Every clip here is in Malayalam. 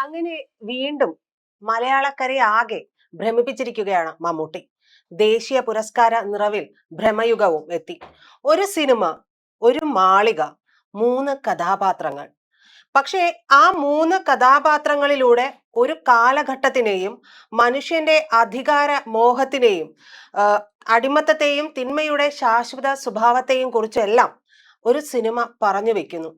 അങ്ങനെ വീണ്ടും മലയാളക്കരയെ ആകെ ഭ്രമിപ്പിച്ചിരിക്കുകയാണ് മമ്മൂട്ടി. ദേശീയ പുരസ്കാര നിറവിൽ ഭ്രമയുഗവും എത്തി. ഒരു സിനിമ, ഒരു മാളിക, മൂന്ന് കഥാപാത്രങ്ങൾ. പക്ഷേ ആ മൂന്ന് കഥാപാത്രങ്ങളിലൂടെ ഒരു കാലഘട്ടത്തിനെയും മനുഷ്യന്റെ അധികാര മോഹത്തിനെയും അടിമത്തത്തെയും തിന്മയുടെ ശാശ്വത സ്വഭാവത്തെയും കുറിച്ചെല്ലാം ഒരു സിനിമ പറഞ്ഞു വെക്കുന്നു.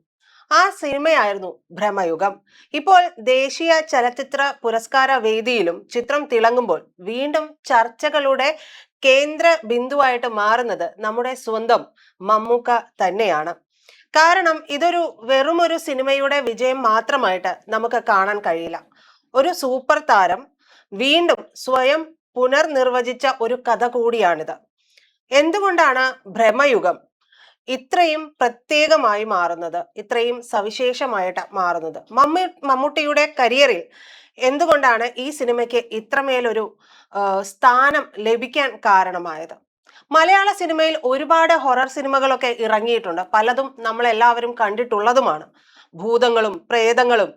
ആ സിനിമയായിരുന്നു ഭ്രമയുഗം. ഇപ്പോൾ ദേശീയ ചലച്ചിത്ര പുരസ്കാര വേദിയിലും ചിത്രം തിളങ്ങുമ്പോൾ വീണ്ടും ചർച്ചകളുടെ കേന്ദ്ര ബിന്ദുവായിട്ട് മാറുന്നത് നമ്മുടെ സ്വന്തം മമ്മൂക്ക തന്നെയാണ്. കാരണം ഇതൊരു വെറുമൊരു സിനിമയുടെ വിജയം മാത്രമായിട്ട് നമുക്ക് കാണാൻ കഴിയില്ല. ഒരു സൂപ്പർ താരം വീണ്ടും സ്വയം പുനർനിർവചിച്ച ഒരു കഥ കൂടിയാണിത്. എന്തുകൊണ്ടാണ് ഭ്രമയുഗം ഇത്രയും പ്രത്യേകമായി മാറുന്നത്, ഇത്രയും സവിശേഷമായിട്ട് മാറുന്നത്? മമ്മൂട്ടിയുടെ കരിയറിൽ എന്തുകൊണ്ടാണ് ഈ സിനിമയ്ക്ക് ഇത്രമേലൊരു സ്ഥാനം ലഭിക്കാൻ കാരണമായത്? മലയാള സിനിമയിൽ ഒരുപാട് ഹൊറർ സിനിമകളൊക്കെ ഇറങ്ങിയിട്ടുണ്ട്. പലതും നമ്മളെല്ലാവരും കണ്ടിട്ടുള്ളതുമാണ്. ഭൂതങ്ങളും പ്രേതങ്ങളും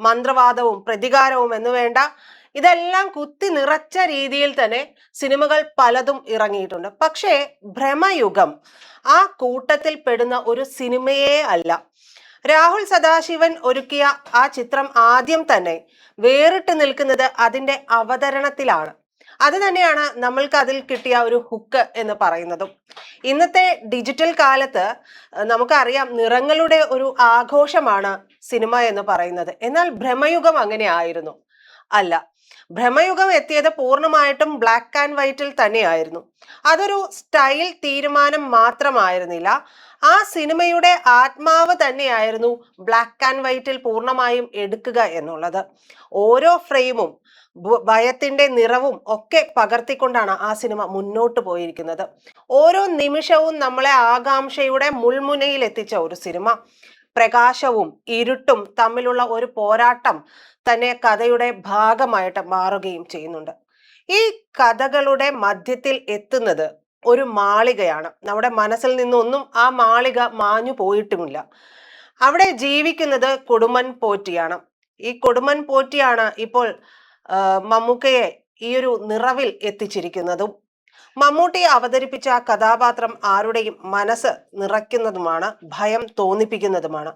മന്ത്രവാദവും പ്രതികാരവും എന്ന് വേണ്ട ഇതെല്ലാം കുത്തി നിറച്ച രീതിയിൽ തന്നെ സിനിമകൾ പലതും ഇറങ്ങിയിട്ടുണ്ട്. പക്ഷേ ഭ്രമയുഗം ആ കൂട്ടത്തിൽ പെടുന്ന ഒരു സിനിമയേ അല്ല. രാഹുൽ സദാശിവൻ ഒരുക്കിയ ആ ചിത്രം ആദ്യം തന്നെ വേറിട്ട് നിൽക്കുന്നത് അതിന്റെ അവതരണത്തിലാണ്. അത് തന്നെയാണ് നമ്മൾക്ക് അതിൽ കിട്ടിയ ഒരു ഹുക്ക് എന്ന് പറയുന്നതും. ഇന്നത്തെ ഡിജിറ്റൽ കാലത്ത് നമുക്കറിയാം നിറങ്ങളുടെ ഒരു ആഘോഷമാണ് സിനിമ എന്ന് പറയുന്നത്. എന്നാൽ ഭ്രമയുഗം അങ്ങനെ ആയിരുന്നു അല്ല. ഭ്രമയുഗം എത്തിയത് പൂർണ്ണമായിട്ടും ബ്ലാക്ക് ആൻഡ് വൈറ്റിൽ തന്നെയായിരുന്നു. അതൊരു സ്റ്റൈൽ തീരുമാനം മാത്രമായിരുന്നില്ല. ആ സിനിമയുടെ ആത്മാവ് തന്നെയായിരുന്നു ബ്ലാക്ക് ആൻഡ് വൈറ്റിൽ പൂർണ്ണമായും എടുക്കുക എന്നുള്ളത്. ഓരോ ഫ്രെയിമും ഭയത്തിന്റെ നിറവും ഒക്കെ പകർത്തിക്കൊണ്ടാണ് ആ സിനിമ മുന്നോട്ട് പോയിരിക്കുന്നത്. ഓരോ നിമിഷവും നമ്മളെ ആകാംക്ഷയുടെ മുൾമുനയിൽ എത്തിച്ച ഒരു സിനിമ. പ്രകാശവും ഇരുട്ടും തമ്മിലുള്ള ഒരു പോരാട്ടം തന്നെ കഥയുടെ ഭാഗമായിട്ട് മാറുകയും ചെയ്യുന്നുണ്ട്. ഈ കഥകളുടെ മധ്യത്തിൽ എത്തുന്നത് ഒരു മാളികയാണ്. നമ്മുടെ മനസ്സിൽ നിന്നൊന്നും ആ മാളിക മാഞ്ഞു പോയിട്ടുമില്ല. അവിടെ ജീവിക്കുന്നത് കൊടുമൺ പോറ്റിയാണ്. ഈ കൊടുമൺ പോറ്റിയാണ് ഇപ്പോൾ മമ്മൂക്കയെ ഈ ഒരു നിറവിൽ എത്തിച്ചിരിക്കുന്നതും. മമ്മൂട്ടി അവതരിപ്പിച്ച കഥാപാത്രം ആരുടെയും മനസ്സ് നിറയ്ക്കുന്നതുമാണ്, ഭയം തോന്നിപ്പിക്കുന്നതുമാണ്.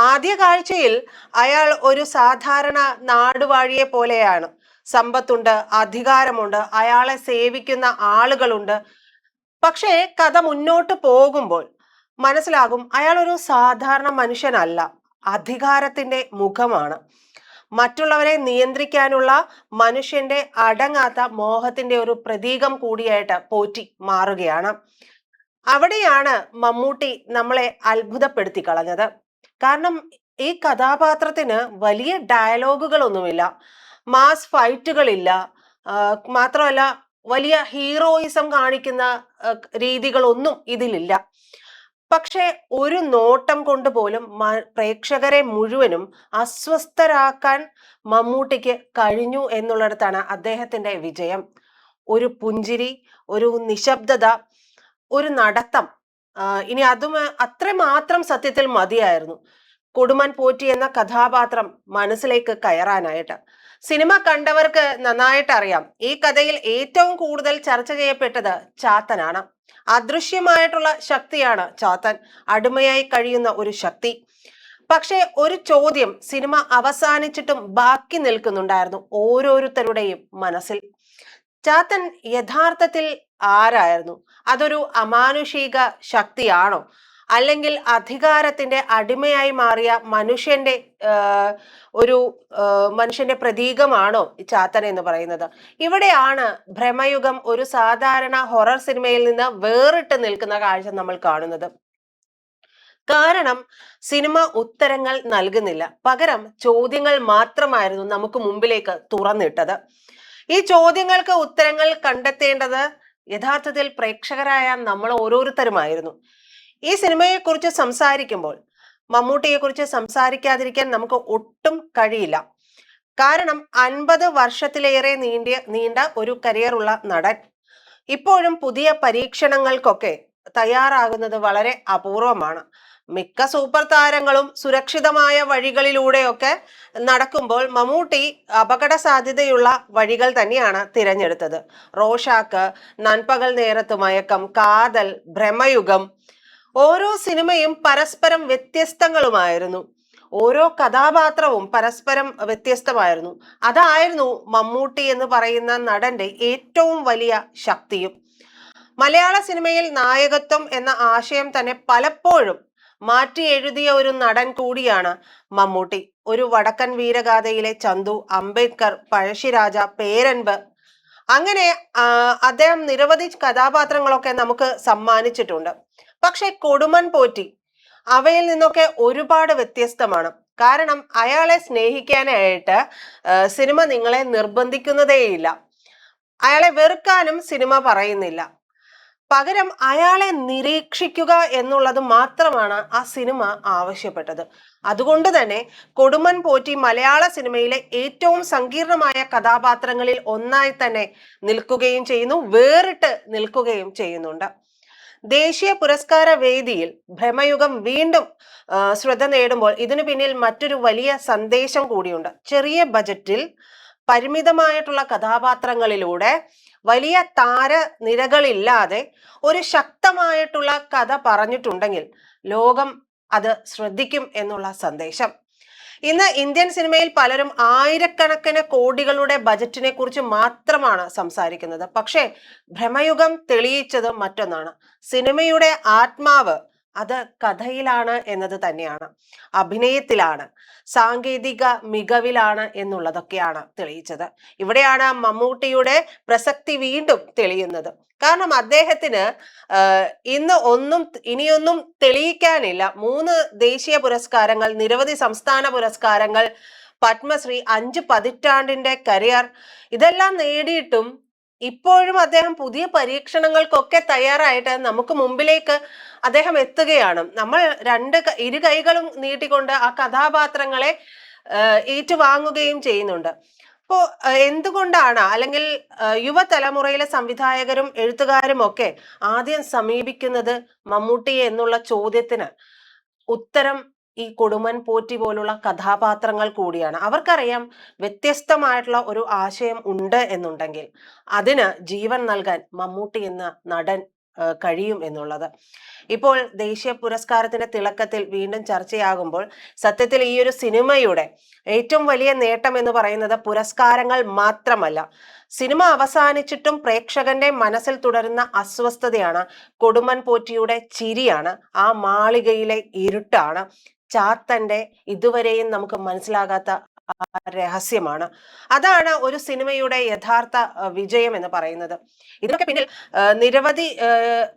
ആദ്യ കാഴ്ചയിൽ അയാൾ ഒരു സാധാരണ നാടുവാഴിയെ പോലെയാണ്. സമ്പത്തുണ്ട്, അധികാരമുണ്ട്, അയാളെ സേവിക്കുന്ന ആളുകളുണ്ട്. പക്ഷേ കഥ മുന്നോട്ട് പോകുമ്പോൾ മനസ്സിലാകും അയാൾ ഒരു സാധാരണ മനുഷ്യനല്ല, അധികാരത്തിന്റെ മുഖമാണ്. മറ്റുള്ളവരെ നിയന്ത്രിക്കാനുള്ള മനുഷ്യന്റെ അടങ്ങാത്ത മോഹത്തിന്റെ ഒരു പ്രതീകം കൂടിയായിട്ട് പോറ്റി മാറുകയാണ്. അവിടെയാണ് മമ്മൂട്ടി നമ്മളെ അത്ഭുതപ്പെടുത്തി കളഞ്ഞത്. കാരണം ഈ കഥാപാത്രത്തിന് വലിയ ഡയലോഗുകളൊന്നുമില്ല, മാസ് ഫൈറ്റുകളില്ല, മാത്രമല്ല വലിയ ഹീറോയിസം കാണിക്കുന്ന രീതികളൊന്നും ഇതിലില്ല. പക്ഷെ ഒരു നോട്ടം കൊണ്ട് പോലും പ്രേക്ഷകരെ മുഴുവനും അസ്വസ്ഥരാക്കാൻ മമ്മൂട്ടിക്ക് കഴിഞ്ഞു എന്നുള്ളിടത്താണ് അദ്ദേഹത്തിന്റെ വിജയം. ഒരു പുഞ്ചിരി, ഒരു നിശബ്ദത, ഒരു നടത്തം, ഇനി അതും അത്രമാത്രം സത്യത്തിൽ മതിയായിരുന്നു കൊടുമൺ പോറ്റി എന്ന കഥാപാത്രം മനസ്സിലേക്ക് കയറാനായിട്ട്. സിനിമ കണ്ടവർക്ക് നന്നായിട്ട് അറിയാം, ഈ കഥയിൽ ഏറ്റവും കൂടുതൽ ചർച്ച ചെയ്യപ്പെട്ടത് ചാത്തനാണ്. അദൃശ്യമായിട്ടുള്ള ശക്തിയാണ് ചാത്തൻ, അടിമയായി കഴിയുന്ന ഒരു ശക്തി. പക്ഷേ ഒരു ചോദ്യം സിനിമ അവസാനിച്ചിട്ടും ബാക്കി നിൽക്കുന്നുണ്ടായിരുന്നു ഓരോരുത്തരുടെയും മനസ്സിൽ. ചാത്തൻ യഥാർത്ഥത്തിൽ ആരായിരുന്നു? അതൊരു അമാനുഷിക ശക്തിയാണോ, അല്ലെങ്കിൽ അധികാരത്തിന്റെ അടിമയായി മാറിയ മനുഷ്യന്റെ പ്രതീകമാണോ ചാത്തൻ എന്ന് പറയുന്നത്? ഇവിടെയാണ് ഭ്രമയുഗം ഒരു സാധാരണ ഹൊറർ സിനിമയിൽ നിന്ന് വേറിട്ട് നിൽക്കുന്ന കാഴ്ച നമ്മൾ കാണുന്നത്. കാരണം സിനിമ ഉത്തരങ്ങൾ നൽകുന്നില്ല, പകരം ചോദ്യങ്ങൾ മാത്രമായിരുന്നു നമുക്ക് മുമ്പിലേക്ക് തുറന്നിട്ടത്. ഈ ചോദ്യങ്ങൾക്ക് ഉത്തരങ്ങൾ കണ്ടെത്തേണ്ടത് യഥാർത്ഥത്തിൽ പ്രേക്ഷകരായ നമ്മൾ ഓരോരുത്തരുമായിരുന്നു. ഈ സിനിമയെക്കുറിച്ച് സംസാരിക്കുമ്പോൾ മമ്മൂട്ടിയെക്കുറിച്ച് സംസാരിക്കാതിരിക്കാൻ നമുക്ക് ഒട്ടും കഴിയില്ല. കാരണം 50 വർഷത്തിലേറെ നീണ്ട ഒരു കരിയറുള്ള നടൻ ഇപ്പോഴും പുതിയ പരീക്ഷണങ്ങൾക്കൊക്കെ തയ്യാറാകുന്നത് വളരെ അപൂർവമാണ്. മിക്ക സൂപ്പർ താരങ്ങളും സുരക്ഷിതമായ വഴികളിലൂടെയൊക്കെ നടക്കുമ്പോൾ മമ്മൂട്ടി അപകട സാധ്യതയുള്ള വഴികൾ തന്നെയാണ് തിരഞ്ഞെടുത്തത്. റോഷാക്ക്, നൻപകൽ നേരത്ത് മയക്കം, കാതൽ, ഭ്രമയുഗം, ഓരോ സിനിമയും പരസ്പരം വ്യത്യസ്തങ്ങളുമായിരുന്നു. ഓരോ കഥാപാത്രവും പരസ്പരം വ്യത്യസ്തമായിരുന്നു. അതായിരുന്നു മമ്മൂട്ടി എന്ന് പറയുന്ന നടന്റെ ഏറ്റവും വലിയ ശക്തിയും. മലയാള സിനിമയിൽ നായകത്വം എന്ന ആശയം തന്നെ പലപ്പോഴും മാറ്റി എഴുതിയ ഒരു നടൻ കൂടിയാണ് മമ്മൂട്ടി. ഒരു വടക്കൻ വീരഗാഥയിലെ ചന്തു, അംബേദ്കർ, പഴശ്ശിരാജ, പേരൻപ്, അങ്ങനെ അദ്ദേഹം നിരവധി കഥാപാത്രങ്ങളൊക്കെ നമുക്ക് സമ്മാനിച്ചിട്ടുണ്ട്. പക്ഷെ കൊടുമൺ പോറ്റി അവയിൽ നിന്നൊക്കെ ഒരുപാട് വ്യത്യസ്തമാണ്. കാരണം അയാളെ സ്നേഹിക്കാനായിട്ട് സിനിമ നിങ്ങളെ നിർബന്ധിക്കുന്നതേയില്ല. അയാളെ വെറുക്കാനും സിനിമ പറയുന്നില്ല. പകരം അയാളെ നിരീക്ഷിക്കുക എന്നുള്ളത് മാത്രമാണ് ആ സിനിമ ആവശ്യപ്പെട്ടത്. അതുകൊണ്ട് തന്നെ കൊടുമൺ പോറ്റി മലയാള സിനിമയിലെ ഏറ്റവും സങ്കീർണമായ കഥാപാത്രങ്ങളിൽ ഒന്നായി തന്നെ നിൽക്കുകയും ചെയ്യുന്നു, വേറിട്ട് നിൽക്കുകയും ചെയ്യുന്നുണ്ട്. ദേശീയ പുരസ്കാര വേദിയിൽ ഭ്രമയുഗം വീണ്ടും ശ്രദ്ധ നേടുമ്പോൾ ഇതിനു പിന്നിൽ മറ്റൊരു വലിയ സന്ദേശം കൂടിയുണ്ട്. ചെറിയ ബജറ്റിൽ പരിമിതമായിട്ടുള്ള കഥാപാത്രങ്ങളിലൂടെ വലിയ താരനിരകളില്ലാതെ ഒരു ശക്തമായിട്ടുള്ള കഥ പറഞ്ഞിട്ടുണ്ടെങ്കിൽ ലോകം അത് ശ്രദ്ധിക്കും എന്നുള്ള സന്ദേശം. ഇന്ന് ഇന്ത്യൻ സിനിമയിൽ പലരും ആയിരക്കണക്കിന് കോടികളുടെ ബജറ്റിനെ കുറിച്ച് മാത്രമാണ് സംസാരിക്കുന്നത്. പക്ഷേ ഭ്രമയുഗം തെളിയിച്ചത് മറ്റൊന്നാണ്. സിനിമയുടെ ആത്മാവ് അത് കഥയിലാണ് എന്നത് തന്നെയാണ്, അഭിനയത്തിലാണ്, സാങ്കേതിക മികവിലാണ് എന്നുള്ളതൊക്കെയാണ് തെളിയിച്ചത്. ഇവിടെയാണ് മമ്മൂട്ടിയുടെ പ്രസക്തി വീണ്ടും തെളിയുന്നത്. കാരണം അദ്ദേഹത്തിന് ഇന്ന് ഇനിയൊന്നും തെളിയിക്കാനില്ല. 3 ദേശീയ പുരസ്കാരങ്ങൾ, നിരവധി സംസ്ഥാന പുരസ്കാരങ്ങൾ, പത്മശ്രീ, 5 പതിറ്റാണ്ടിന്റെ കരിയർ, ഇതെല്ലാം നേടിയിട്ടും ഇപ്പോഴും അദ്ദേഹം പുതിയ പരീക്ഷണങ്ങൾക്കൊക്കെ തയ്യാറായിട്ട് നമുക്ക് മുമ്പിലേക്ക് അദ്ദേഹം എത്തുകയാണ്. നമ്മൾ ഇരു കൈകളും നീട്ടിക്കൊണ്ട് ആ കഥാപാത്രങ്ങളെ ഏറ്റുവാങ്ങുകയും ചെയ്യുന്നുണ്ട്. അപ്പോ എന്തുകൊണ്ടാണ്, അല്ലെങ്കിൽ യുവതലമുറയിലെ സംവിധായകരും എഴുത്തുകാരും ഒക്കെ ആദ്യം സമീപിക്കുന്നത് മമ്മൂട്ടിയെ എന്നുള്ള ചോദ്യത്തിന് ഉത്തരം ഈ കൊടുമൺ പോറ്റി പോലുള്ള കഥാപാത്രങ്ങൾ കൂടിയാണ്. അവർക്കറിയാം വ്യത്യസ്തമായിട്ടുള്ള ഒരു ആശയം ഉണ്ട് എന്നുണ്ടെങ്കിൽ അതിന് ജീവൻ നൽകാൻ മമ്മൂട്ടി എന്ന നടൻ കഴിയും എന്നുള്ളത്. ഇപ്പോൾ ദേശീയ പുരസ്കാരത്തിന്റെ തിളക്കത്തിൽ വീണ്ടും ചർച്ചയാകുമ്പോൾ സത്യത്തിൽ ഈ ഒരു സിനിമയുടെ ഏറ്റവും വലിയ നേട്ടം എന്ന് പറയുന്നത് പുരസ്കാരങ്ങൾ മാത്രമല്ല, സിനിമ അവസാനിച്ചിട്ടും പ്രേക്ഷകന്റെ മനസ്സിൽ തുടരുന്ന അസ്വസ്ഥതയാണ്, കൊടുമൺ പോറ്റിയുടെ ചിരിയാണ്, ആ മാളികയിലെ ഇരുട്ടാണ്, ചാത്തന്റെ ഇതുവരെയും നമുക്ക് മനസ്സിലാകാത്ത രഹസ്യമാണ്. അതാണ് ഒരു സിനിമയുടെ യഥാർത്ഥ വിജയം എന്ന് പറയുന്നത്. ഇതിനൊക്കെ പിന്നിൽ നിരവധി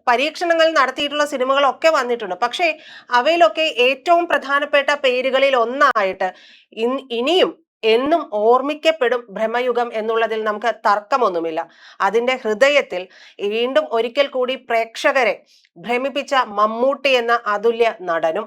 പരീക്ഷണങ്ങൾ നടത്തിയിട്ടുള്ള സിനിമകളൊക്കെ വന്നിട്ടുണ്ട്. പക്ഷേ അവയിലൊക്കെ ഏറ്റവും പ്രധാനപ്പെട്ട പേരുകളിൽ ഒന്നായിട്ട് ഇനിയും എന്നും ഓർമ്മിക്കപ്പെടും ഭ്രമയുഗം എന്നുള്ളതിൽ നമുക്ക് തർക്കമൊന്നുമില്ല. അതിന്റെ ഹൃദയത്തിൽ വീണ്ടും ഒരിക്കൽ കൂടി പ്രേക്ഷകരെ ഭ്രമിപ്പിച്ച മമ്മൂട്ടി എന്ന അതുല്യ നടനും